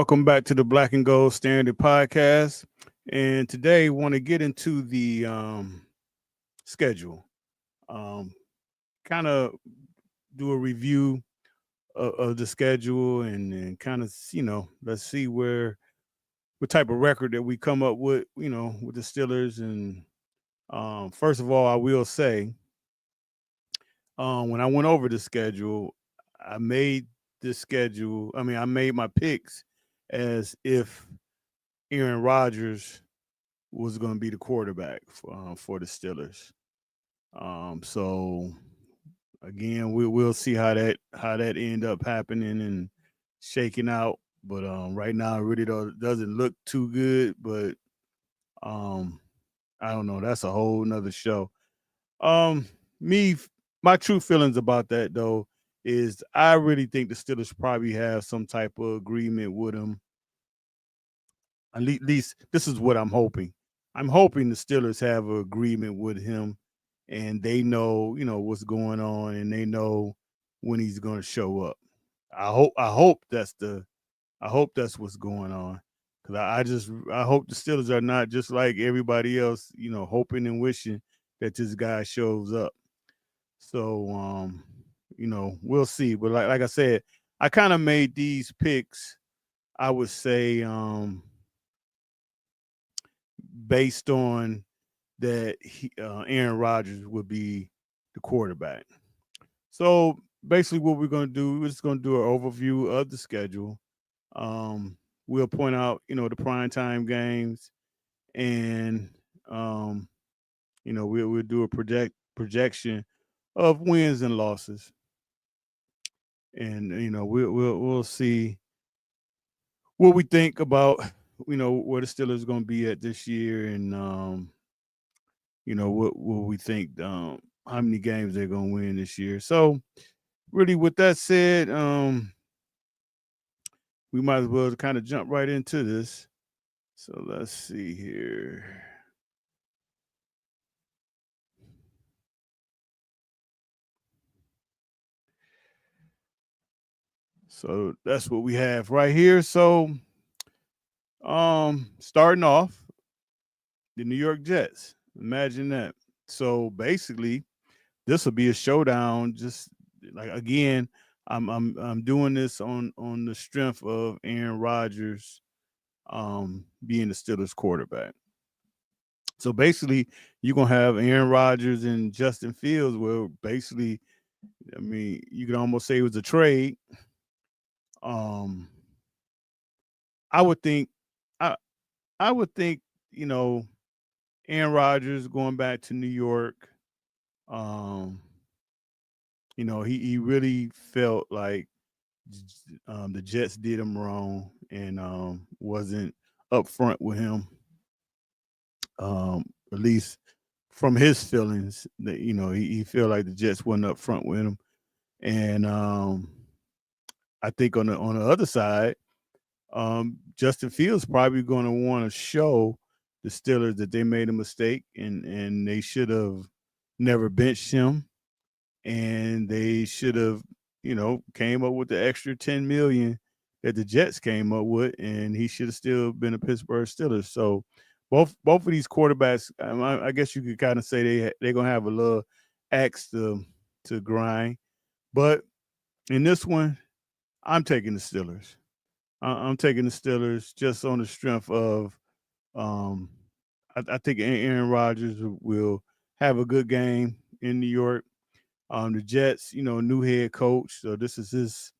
Welcome back to the Black and Gold Standard Podcast. And today, want to get into the schedule. Um, kind of do a review of the schedule and kind of, let's see what type of record that we come up with, with the Steelers. And first of all, I will say, when I went over the schedule, I made I made my picks as if Aaron Rodgers was going to be the quarterback for the Steelers. So again, we'll see how that end up happening and shaking out. But right now, it really doesn't look too good. But um, I don't know. That's a whole nother show. Um, me, my true feelings about that though is I really think the Steelers probably have some type of agreement with him. At least this is what I'm hoping. I'm hoping the Steelers have an agreement with him, and they know, what's going on, and they know when he's going to show up. I hope that's what's going on. Because I hope the Steelers are not just like everybody else, hoping and wishing that this guy shows up. So, we'll see. But like I said, I kind of made these picks. I would say, based on that, Aaron Rodgers would be the quarterback. So basically, what we're going to do, we're just going to do an overview of the schedule. We'll point out, the prime time games, and we'll do a projection of wins and losses, and we'll see what we think about where the Steelers going to be at this year, and what we think, how many games they're going to win this year. So really, with that said, we might as well kind of jump right into this. So let's see here. So that's what we have right here. So starting off, the New York Jets. Imagine that. So basically, this will be a showdown. Just like, again, I'm doing this on the strength of Aaron Rodgers being the Steelers quarterback. So basically, you're gonna have Aaron Rodgers and Justin Fields. Well, basically, I mean, you could almost say it was a trade. Um, I would think, I I would think, you know, Aaron Rodgers going back to New York. Um, he really felt like the Jets did him wrong and wasn't upfront with him. At least from his feelings, that he felt like the Jets wasn't upfront with him, and I think on the other side, Justin Fields probably going to want to show the Steelers that they made a mistake and they should have never benched him, and they should have, came up with the extra 10 million that the Jets came up with, and he should have still been a Pittsburgh Steelers. So both of these quarterbacks, I guess you could kind of say they're gonna have a little axe to grind. But in this one, I'm taking the Steelers. I'm taking the Steelers just on the strength of, um, I think Aaron Rodgers will have a good game in New York. The Jets, new head coach, so this is his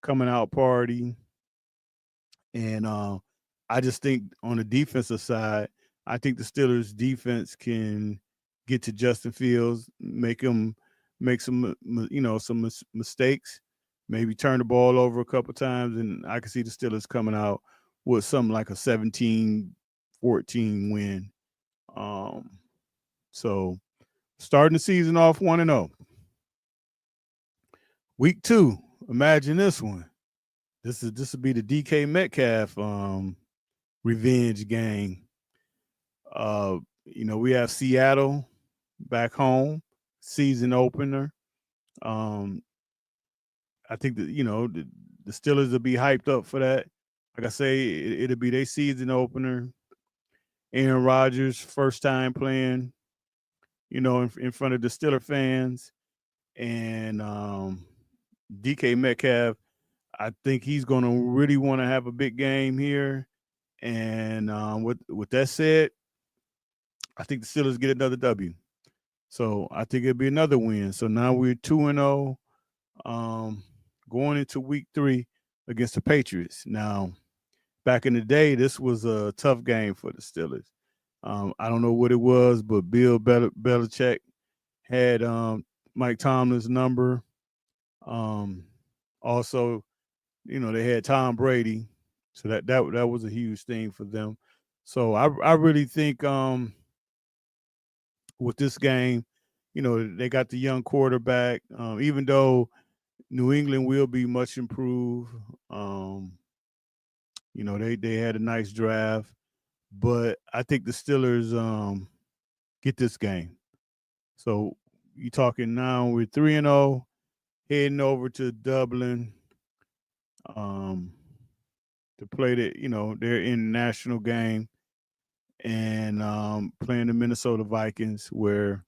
coming out party, and I just think on the defensive side, I think the Steelers' defense can get to Justin Fields, make him make some mistakes, maybe turn the ball over a couple times, and I can see the Steelers coming out with something like a 17-14 win. Um, so starting the season off 1-0. Week 2, imagine this one. This will be the DK Metcalf revenge game. We have Seattle back home, season opener. Um, I think that the Steelers will be hyped up for that. like I say, it'll be their season opener. Aaron Rodgers, first time playing, in front of the Steeler fans, and DK Metcalf. I think he's going to really want to have a big game here. And with that said, I think the Steelers get another W. So I think it'll be another win. So now we're 2-0, going into week 3 against the Patriots. Now, back in the day, this was a tough game for the Steelers. I don't know what it was, but Bill Belichick had Mike Tomlin's number. Um, Also, they had Tom Brady, so that was a huge thing for them. So I really think with this game, they got the young quarterback. Even though New England will be much improved, they had a nice draft, but I think the Steelers get this game. So you talking now we're 3-0, heading over to Dublin um, to play their international game, and playing the Minnesota Vikings, where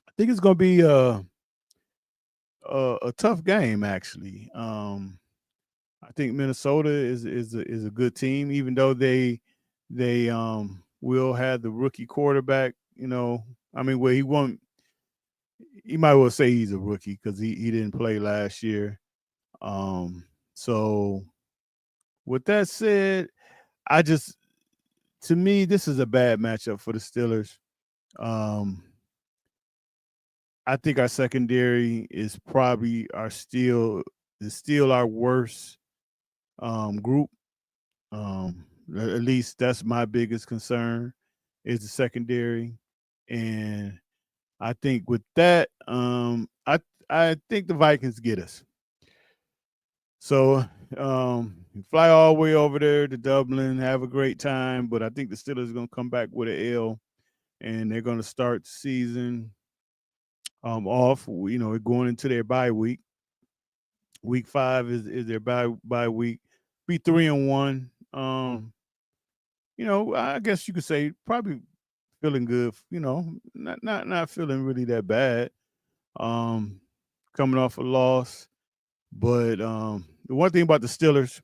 I think it's going to be a tough game actually. I think Minnesota is a good team, even though they will have the rookie quarterback. I mean, well, he won't. You might well say he's a rookie because he didn't play last year. So with that said, I just to me this is a bad matchup for the Steelers. Um, I think our secondary is still our worst group. At least that's my biggest concern is the secondary, and I think with that, I think the Vikings get us. So fly all the way over there to Dublin, have a great time, but I think the Steelers are going to come back with an L, and they're going to start the season off. Going into their bye week. Week 5 is their bye week. Be 3-1. I guess you could say probably feeling good. Not feeling really that bad. Um, Coming off a loss, but one thing about the Steelers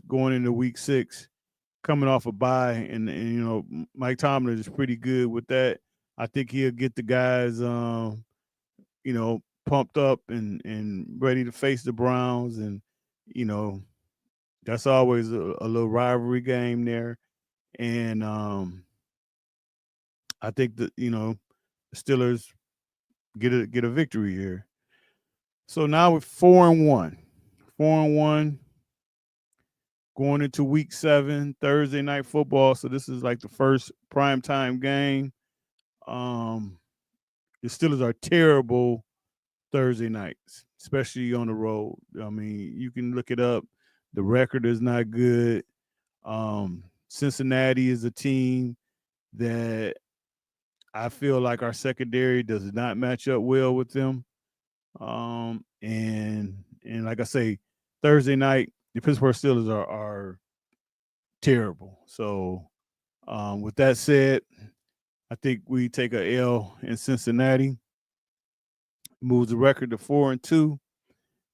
going into Week 6, coming off a bye, and Mike Tomlin is pretty good with that. I think he'll get the guys, pumped up and ready to face the Browns, and you know that's always a little rivalry game there. And I think that the Steelers get a victory here. So now we're 4-1, 4-1 going into Week 7, Thursday night football. So this is like the first primetime game. Um, the Steelers are terrible Thursday nights, especially on the road. I mean, you can look it up. The record is not good. Cincinnati is a team that I feel like our secondary does not match up well with them. And like I say, Thursday night, the Pittsburgh Steelers are terrible. So with that said, I think we take a L in Cincinnati, moves the record to 4-2.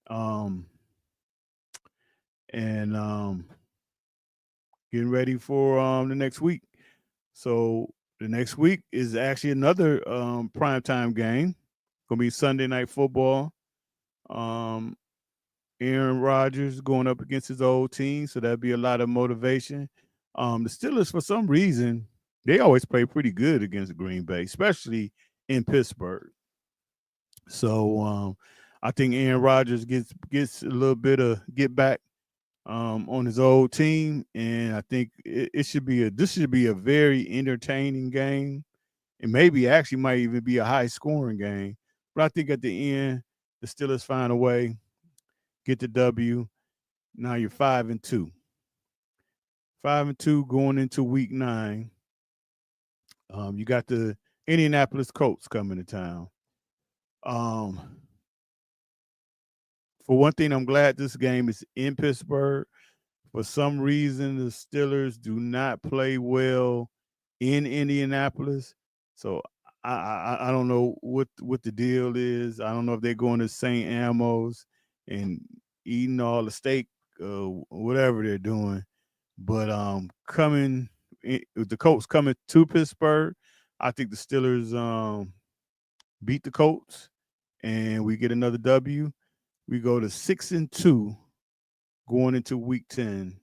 Um, and Getting ready for the next week. So the next week is actually another primetime game. Gonna be Sunday night football. Um, Aaron Rodgers going up against his old team, so that'd be a lot of motivation. The Steelers, for some reason, they always play pretty good against Green Bay, especially in Pittsburgh. So I think Aaron Rodgers gets a little bit of get back on his old team, and I think it should be this should be a very entertaining game, and maybe actually might even be a high scoring game. But I think at the end, the Steelers find a way, get the W. Now you're 5-2, 5-2 going into Week 9. You got the Indianapolis Colts coming to town. Um, for one thing, I'm glad this game is in Pittsburgh. For some reason, the Steelers do not play well in Indianapolis. So I don't know what the deal is. I don't know if they're going to St. Amos and eating all the steak, whatever they're doing. But with the Colts coming to Pittsburgh, I think the Steelers beat the Colts and we get another W. We go to 6-2 going into week 10.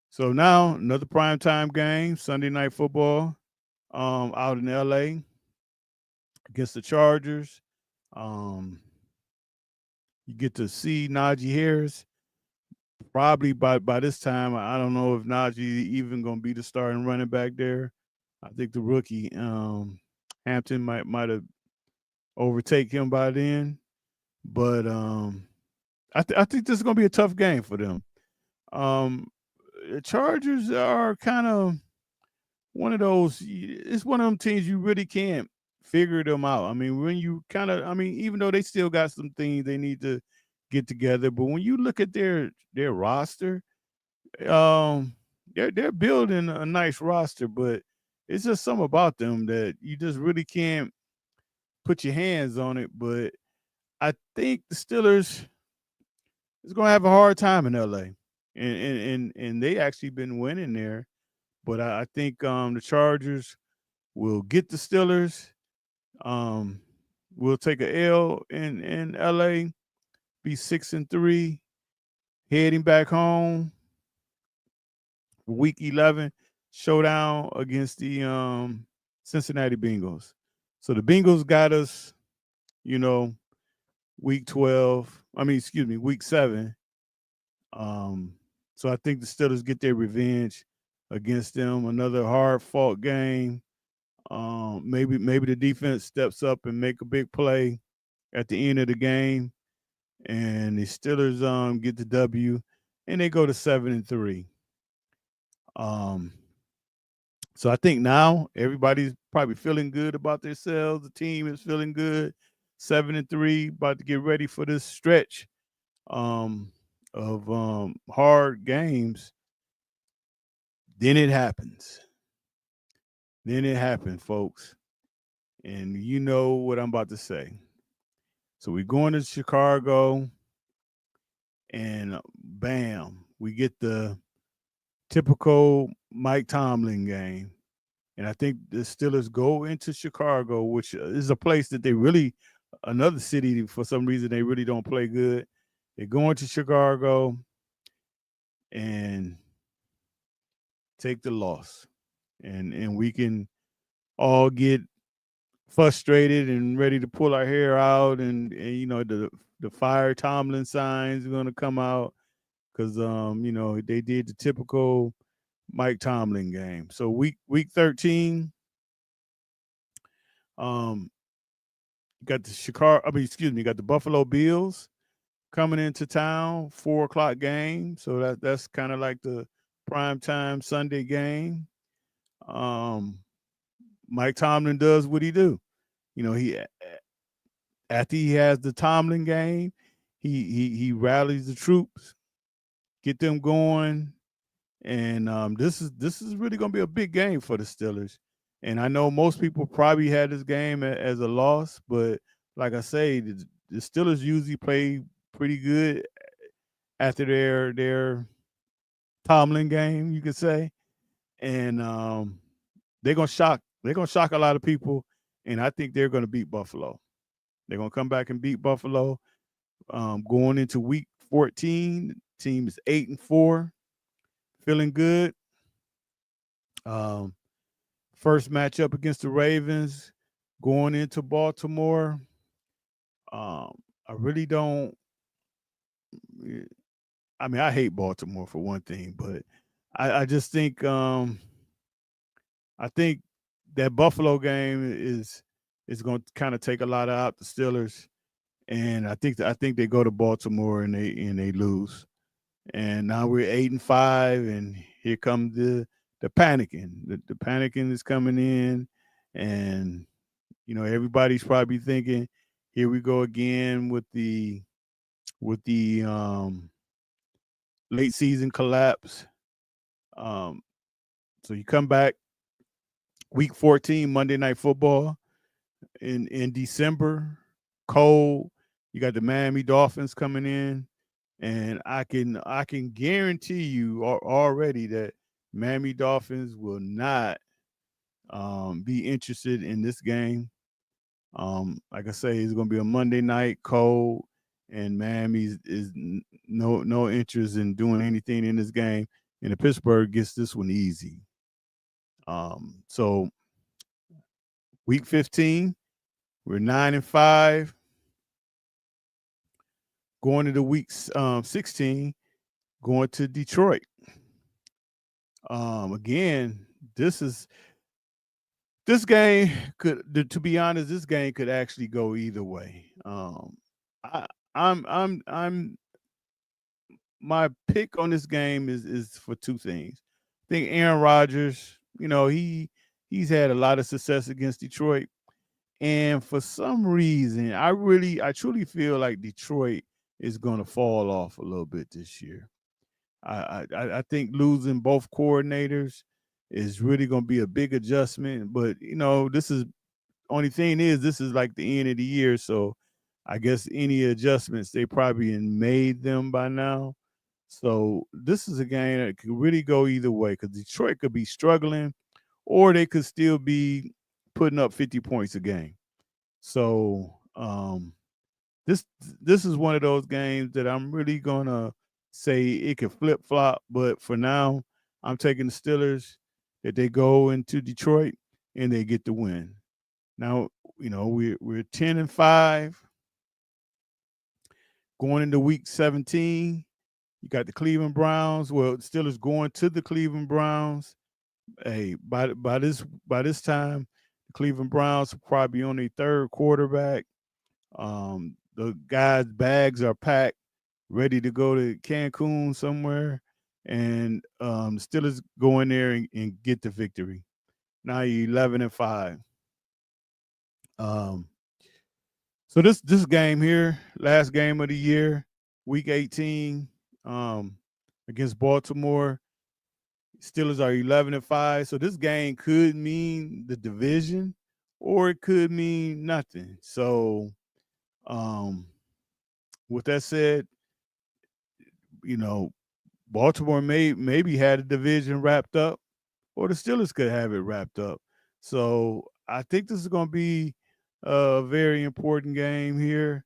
So now another primetime game, Sunday night football, out in LA against the Chargers. Um, you get to see Najee Harris. Probably by this time, I don't know if Najee even gonna be the starting running back there. I think the rookie Hampton might have overtake him by then. But I think this is gonna be a tough game for them. The Chargers are kind of one of those. It's one of them teams you really can't figure them out. I mean, when you even though they still got some things they need to get together, but when you look at their roster, they're building a nice roster, but it's just something about them that you just really can't put your hands on it. But I think the Steelers is going to have a hard time in LA, and they actually been winning there. But I think the Chargers will get the Steelers. We'll take a L in LA, be 6-3, heading back home. Week 11 showdown against the Cincinnati Bengals. So the Bengals got us, week 12. Week 7. So I think the Steelers get their revenge against them. Another hard fought game. Maybe the defense steps up and make a big play at the end of the game, and the Steelers get the W, and they go to 7-3. So I think now everybody's probably feeling good about themselves. The team is feeling good. 7-3, about to get ready for this stretch of hard games. Then it happens. Folks. And you know what I'm about to say. So we're going to Chicago, and bam, we get the typical Mike Tomlin game. And I think the Steelers go into Chicago, which is a place that another city, for some reason, they really don't play good. They go into Chicago and take the loss. And we can all get frustrated and ready to pull our hair out. And the fire Tomlin signs are going to come out because, they did the typical Mike Tomlin game. So week 13, you got the Buffalo Bills coming into town, 4:00 game. So that's kind of like the primetime Sunday game. Mike Tomlin does what he do. He after he has the Tomlin game, he rallies the troops, get them going. And this is really going to be a big game for the Steelers. And I know most people probably had this game as a loss, but like I say, the Steelers usually play pretty good after their Tomlin game, you could say. And they're gonna shock a lot of people, and I think they're gonna beat Buffalo. They're gonna come back and beat Buffalo. Going into week 14, the team is 8-4. Feeling good. First matchup against the Ravens, going into Baltimore. I really don't. I mean, I hate Baltimore for one thing, but I just think I think that Buffalo game is going to kind of take a lot out the Steelers, and I think they go to Baltimore and they lose. And now we're 8-5, and here comes the panicking. The panicking is coming in, and everybody's probably thinking, here we go again with the with the late season collapse. Um, so you come back week 14, Monday Night Football in December, cold. You got the Miami Dolphins coming in, and I can guarantee you already that Miami Dolphins will not be interested in this game. Like I say, it's going to be a Monday night, cold, and Miami is no interest in doing anything in this game. And the Pittsburgh gets this one easy. So week 15, we're 9-5. Going into week 16, going to Detroit. Again, this game could, to be honest, this game could actually go either way. I, I'm my pick on this game is for two things. I think Aaron Rodgers, he's had a lot of success against Detroit, and for some reason, I truly feel like Detroit is going to fall off a little bit this year. I think losing both coordinators is really going to be a big adjustment. But this is only thing is this is like the end of the year, so I guess any adjustments they probably made them by now. So this is a game that could really go either way because Detroit could be struggling, or they could still be putting up 50 points a game. So this this is one of those games that I'm really gonna say it could flip flop, but for now, I'm taking the Steelers that they go into Detroit and they get the win. Now, we're 10-5 going into week 17. You got the Cleveland Browns. Well, the Steelers going to the Cleveland Browns. Hey, by this time, the Cleveland Browns will probably be on their third quarterback. The guys' bags are packed, ready to go to Cancun somewhere, and the Steelers go in there and get the victory. Now you're 11-5. Um, so this game here, last game of the year, week 18, against Baltimore. Steelers are 11-5. So this game could mean the division, or it could mean nothing. So, with that said, Baltimore maybe had a division wrapped up, or the Steelers could have it wrapped up. So I think this is going to be a very important game here.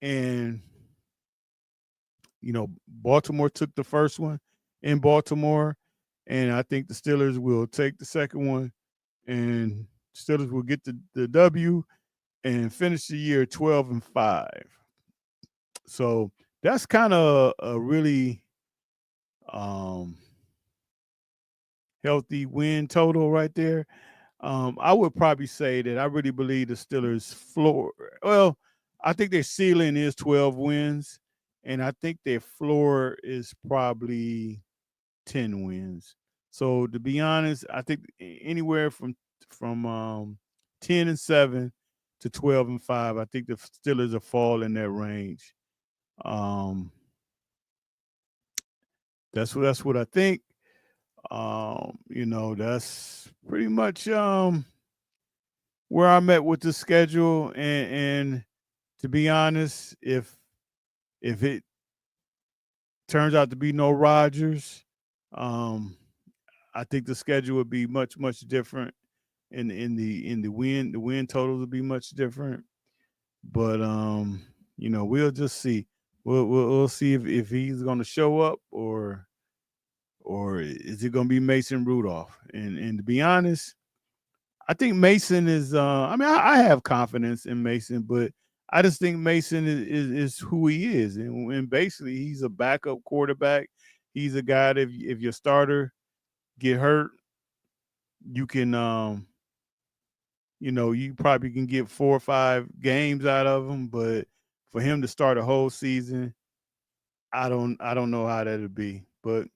And, Baltimore took the first one in Baltimore, and I think the Steelers will take the second one, and Steelers will get the W and finish the year 12-5. So that's kind of a really healthy win total right there. I would probably say that I really believe the Steelers' floor. Well, I think their ceiling is 12 wins, and I think their floor is probably 10 wins. So to be honest, I think anywhere from 10-7 to 12-5. I think the Steelers will fall in that range. Um, that's what I think. That's pretty much where I'm at with the schedule. And to be honest, if it turns out to be no Rodgers, I think the schedule would be much much different. In the win totals would be much different. But we'll just see. We'll see if he's going to show up, or is it going to be Mason Rudolph? And to be honest, I think Mason is. I mean, I have confidence in Mason, but I just think Mason is who he is, and basically he's a backup quarterback. He's a guy that if your starter get hurt, you can you probably can get 4 or 5 games out of him, but for him to start a whole season, I don't know how that'll be. But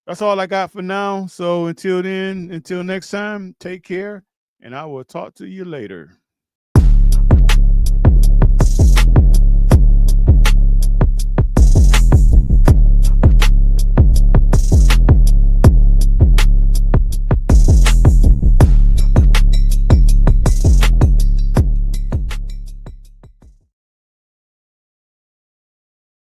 that's all I got for now. So until then, until next time, take care, and I will talk to you later.